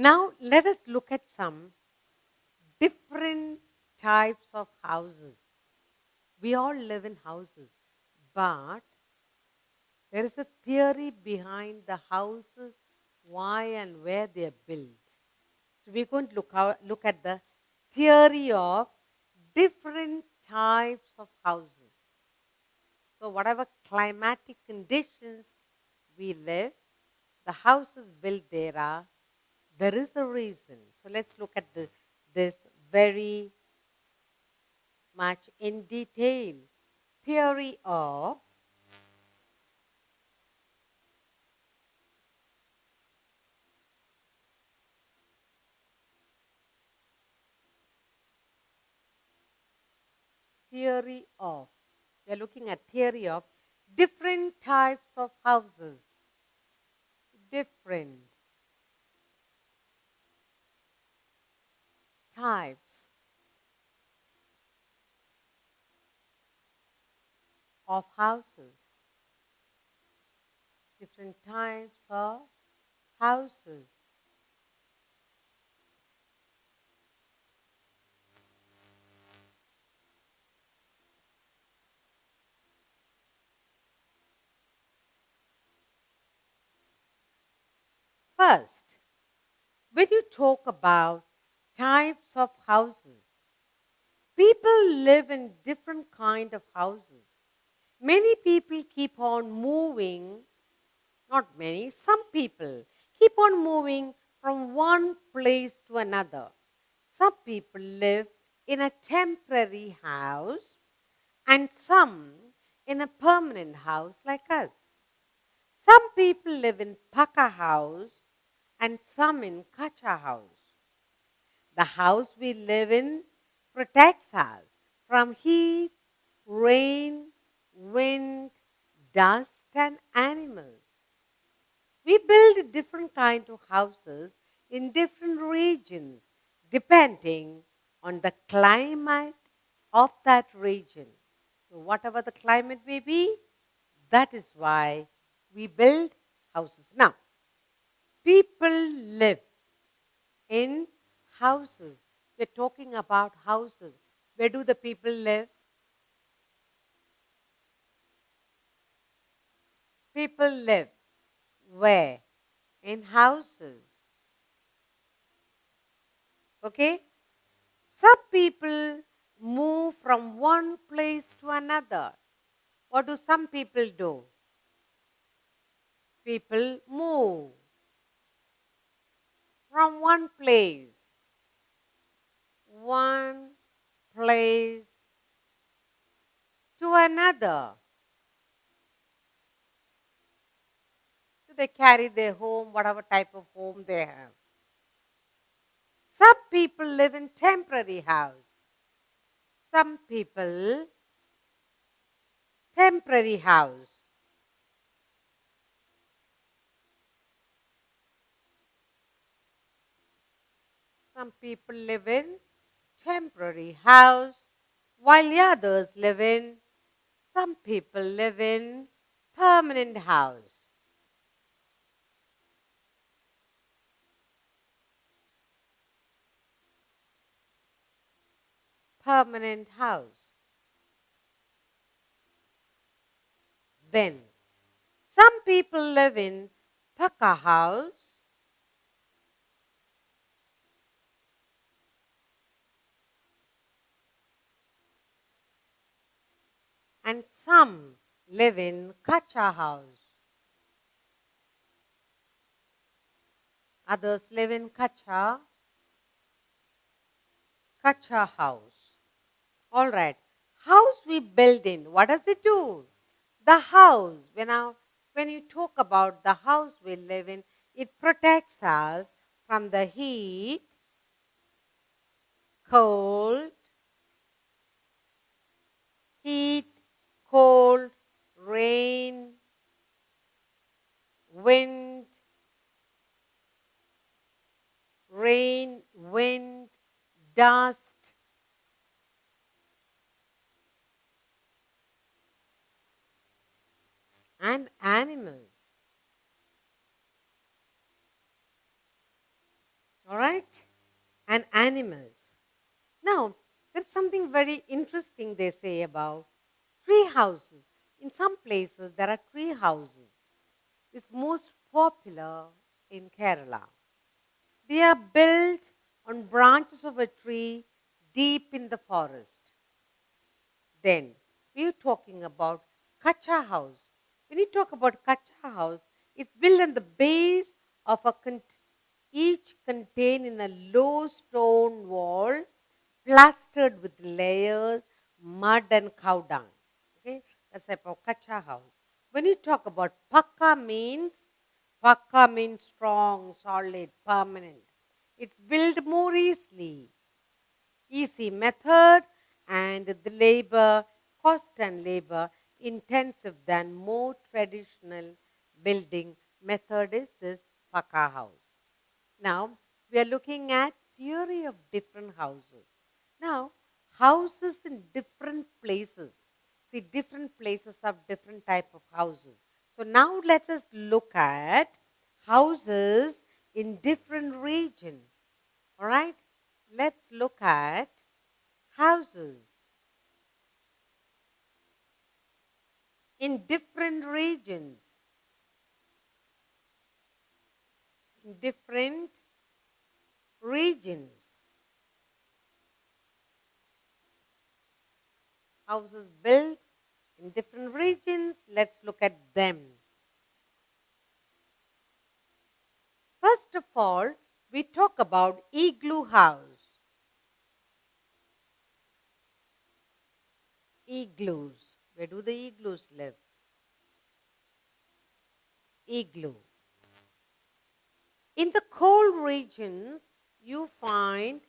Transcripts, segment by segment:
Now, let us look at some different types of houses. We all live in houses, but there is a theory behind the houses, why and where they are built. So we're going to look at the theory of different types of houses. So whatever climatic conditions we live, the houses built there is a reason. So let's look at this very much in detail. Theory of theory of. We are looking at theory of different types of houses. Different types of houses. Different types of houses. First, when you talk about types of houses, people live in different kind of houses. Many people keep on moving, not many, some people keep on moving from one place to another. Some people live in a temporary house and some in a permanent house like us. Some people live in Paka house and some in Kacha house. The house we live in protects us from heat, rain, wind, dust, and animals. We build different kind of houses in different regions depending on the climate of that region. So whatever the climate may be, that is why we build houses. Now, people live in houses. We're talking about houses. Where do the people live? People live where? In houses. Okay? Some people move from one place to another. What do some people do? People move from one place to another. So they carry their home, whatever type of home they have. Some people live in temporary house. Some people temporary house. Some people live in temporary house while the others live in, some people live in permanent house. Permanent house. Then some people live in Paka house and some live in Kacha house. Others live in Kacha house. All right. House we build in, what does it do? The house, when you talk about the house we live in, it protects us from the heat, cold, heat, cold, rain, wind, dust, and animals. all right, and animals. Now, there's something very interesting they say about tree houses. In some places, there are tree houses. It's most popular in Kerala. They are built on branches of a tree deep in the forest. Then we're talking about kacha house. When you talk about kacha house, it's built on the base of each contained in a low stone wall plastered with layers, mud and cow dung. Okay, that's type of kacha house. When you talk about pakka means strong, solid, permanent. It's built more easy method, and the labor, cost and labor intensive than more traditional building method is this Paka house. Now, we are looking at theory of different houses. Now, houses in different places. See, different places have different type of houses. So now let us look at houses in different regions. All right? Let's look at houses in different regions, in different regions. Houses built in different regions. Let's look at them. First of all, we talk about igloo house. Igloos. Where do the igloos live? Igloo. In the cold regions, you find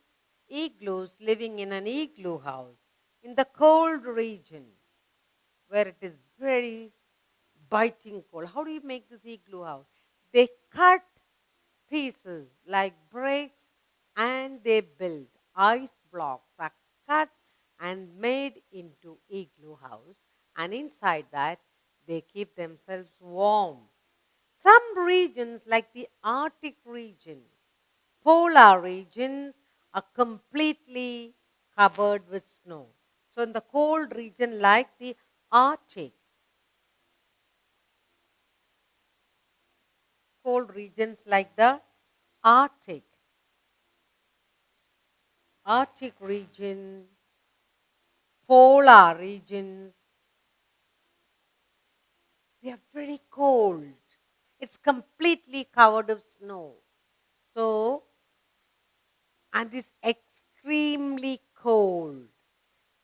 igloos living in an igloo house. In the cold region, where it is very biting cold. How do you make this igloo house? They cut pieces like bricks and they build. Ice blocks are cut and made into igloo house, and inside that they keep themselves warm. Some regions like the Arctic region, polar regions are completely covered with snow. So in the cold region like the Arctic, cold regions like the Arctic, Arctic region, polar regions, they are very cold. It's completely covered with snow. So, and it's extremely cold.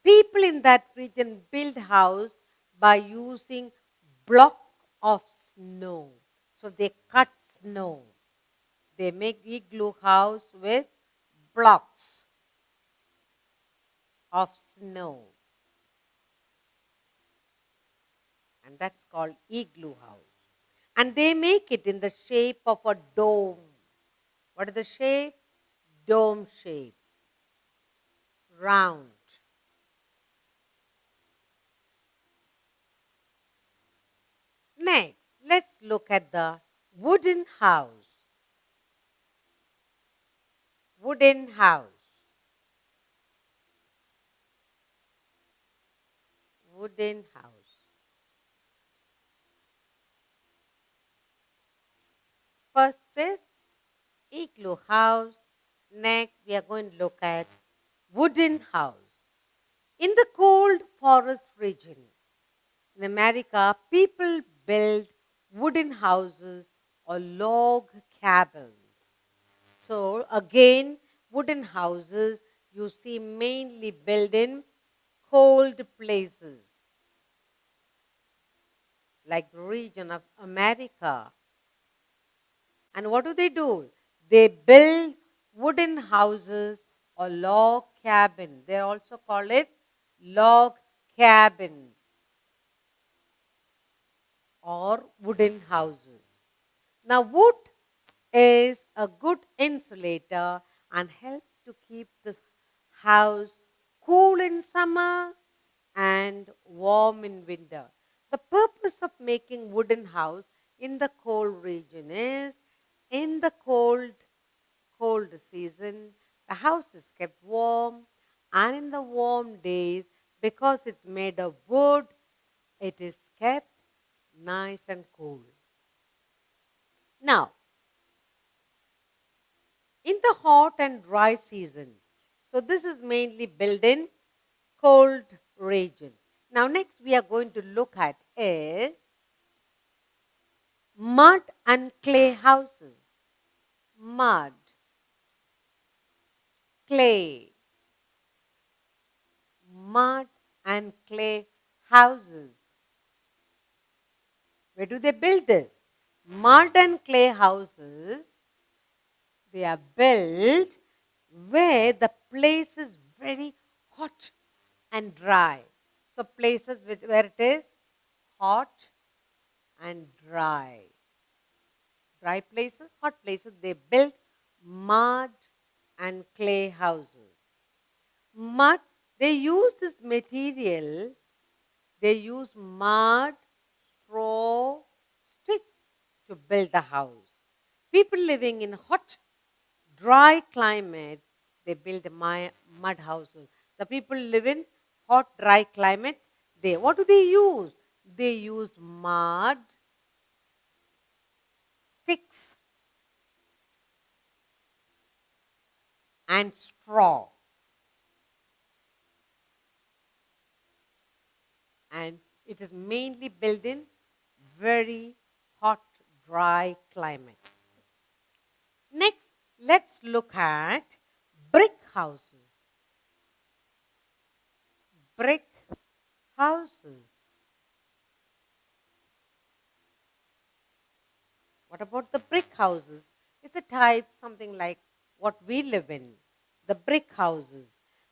People in that region build house by using block of snow. So they cut snow. They make igloo house with blocks of snow. And that's called igloo house. And they make it in the shape of a dome. What is the shape? Dome shape. Round. Next, let's look at the wooden house. Wooden house. Wooden house. First is igloo house. Next, we are going to look at wooden house. In the cold forest region in America, people build wooden houses or log cabins. So again, wooden houses you see mainly built in cold places like the region of America. And what do? They build wooden houses or log cabin. They also call it log cabin or wooden houses. Now, wood is a good insulator and helps to keep the house cool in summer and warm in winter. The purpose of making wooden house in the cold region is in the cold season, the house is kept warm, and in the warm days, because it's made of wood, it is kept nice and cool. Now, in the hot and dry season, so this is mainly built in cold region. Now, next we are going to look at is mud and clay houses. Mud, clay, mud and clay houses. Where do they build this? Mud and clay houses, they are built where the place is very hot and dry. So places where it is hot and dry. Dry places, hot places, they build mud and clay houses. Mud, they use this material, they use mud, straw, stick to build the house. People living in hot, dry climate, they build mud houses. The people live in hot, dry climate, what do they use? They use mud, sticks, and straw. And it is mainly built in very hot, dry climate. Next, let's look at brick houses. Brick houses. What about the brick houses? It's a type, something like what we live in, the brick houses.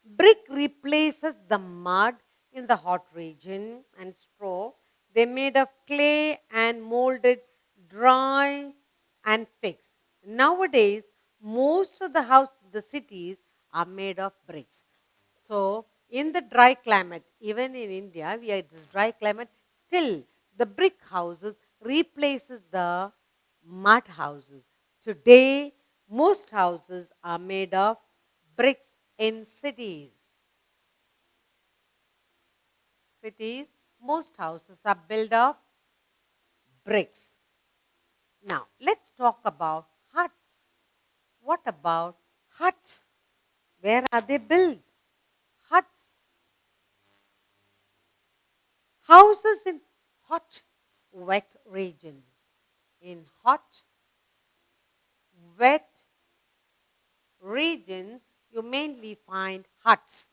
Brick replaces the mud in the hot region and straw. They're made of clay and molded, dry and fixed. Nowadays, most of the cities are made of bricks. So, in the dry climate, even in India, we are this dry climate, still the brick houses replaces the mud houses. Today, most houses are made of bricks in cities. Most houses are built of bricks. Now, let's talk about huts. What about huts? Where are they built? Huts. Houses in hot, wet regions. In hot, wet regions, you mainly find huts.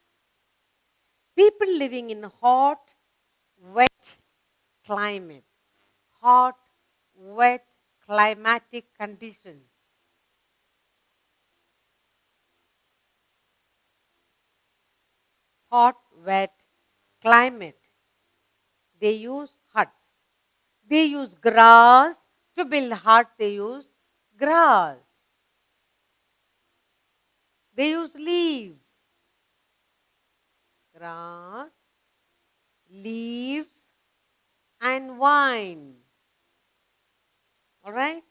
People living in hot, wet climate, hot, wet climatic conditions. Hot, wet climate. They use huts. They use grass to build huts. They use grass. They use leaves. Grass, leaves, and vines. All right?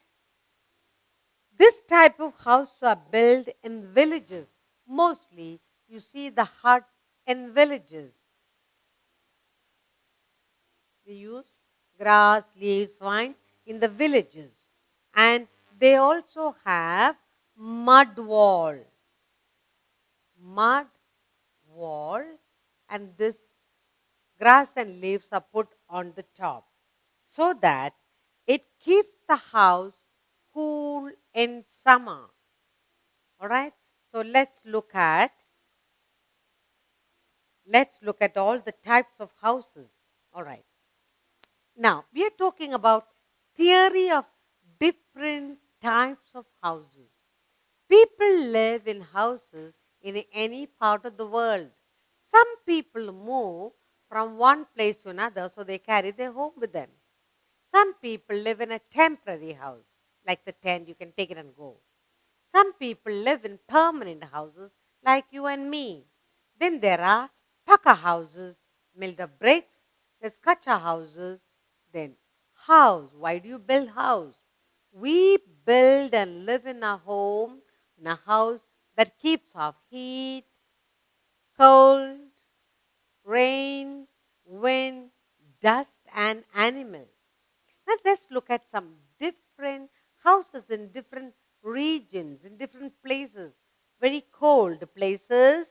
This type of house are built in villages. Mostly, you see the hut in villages. They use grass, leaves, vines in the villages. And they also have mud wall. Mud wall, and this grass and leaves are put on the top so that it keeps the house cool in summer. All right? So let's look at all the types of houses. All right. Now, we are talking about theory of different types of houses. People live in houses in any part of the world. Some people move from one place to another, so they carry their home with them. Some people live in a temporary house, like the tent, you can take it and go. Some people live in permanent houses, like you and me. Then there are paka houses, made of bricks. There's kacha houses. Then house. Why do you build house? We build and live in a home in a house that keeps off heat, cold, rain, wind, dust, and animals. Now let's look at some different houses in different regions, in different places. Very cold places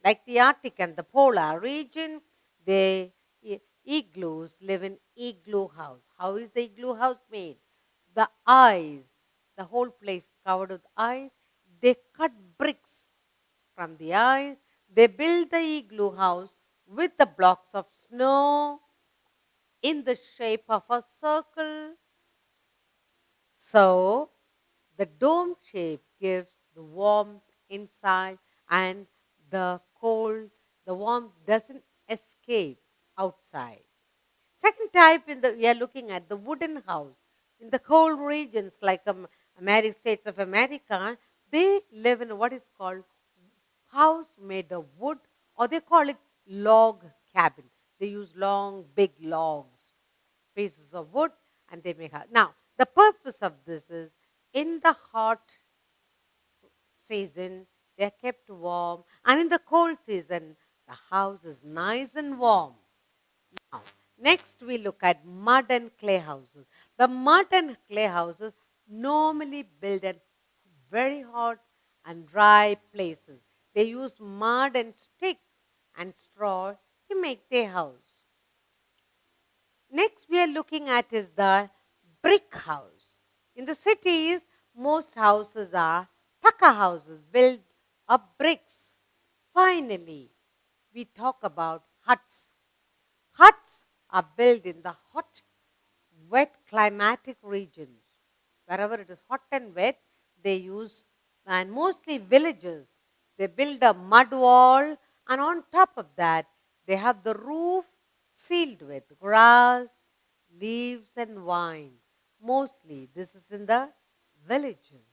like the Arctic and the polar region, they igloos live in igloo house. How is the igloo house made? The ice, the whole place covered with ice. They cut bricks from the ice. They build the igloo house with the blocks of snow in the shape of a circle. So the dome shape gives the warmth inside and the cold, the warmth doesn't escape outside. Second type we are looking at the wooden house. In the cold regions like American States of America, they live in what is called house made of wood, or they call it log cabin. They use long, big logs, pieces of wood, and they make house. Now, the purpose of this is in the hot season, they are kept warm, and in the cold season, the house is nice and warm. Now, next we look at mud and clay houses. The mud and clay houses normally built in very hot and dry places. They use mud and sticks and straw to make their house. Next we are looking at is the brick house. In the cities, most houses are pucca houses built of bricks. Finally, we talk about huts. Huts are built in the hot, wet climatic regions. Wherever it is hot and wet, they use, and mostly villages, they build a mud wall, and on top of that, they have the roof sealed with grass, leaves, and vines. Mostly, this is in the villages.